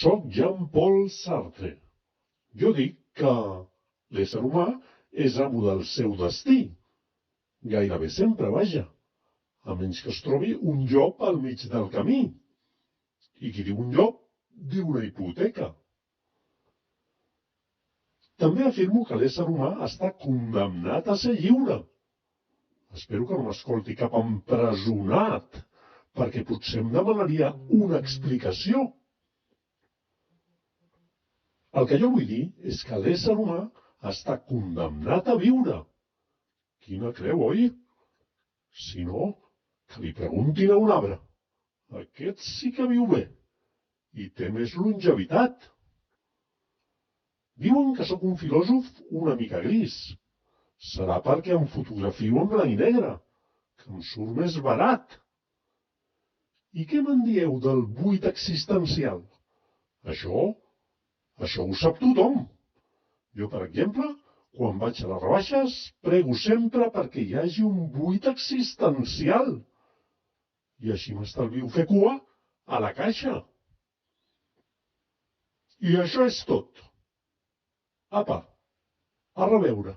Soc Jean-Paul Sartre. Jo dic que l'ésser humà és amo del seu destí. Gairebé sempre, vaja. A menys que es trobi un llop al mig del camí. I qui diu un llop, diu una hipoteca. També afirmo que l'ésser humà està condemnat a ser lliure. Espero que no m'escolti cap empresonat, perquè potser em demanaria una explicació. El que jo vull dir és que l'ésser humà està condemnat a viure. Quina creu, oi? Si no, que li preguntin a un arbre. Aquest sí que viu bé i té més longevitat. Diuen que sóc un filòsof una mica gris. Serà perquè em fotografio en blanc i negre, que em surt més barat. I què me'n dieu del buit existencial? Això ho sap tothom. Jo, per exemple, quan vaig a les rebaixes, prego sempre perquè hi hagi un buit existencial. I així m'estalvio fer cua a la caixa. I això és tot. Apa, a reveure.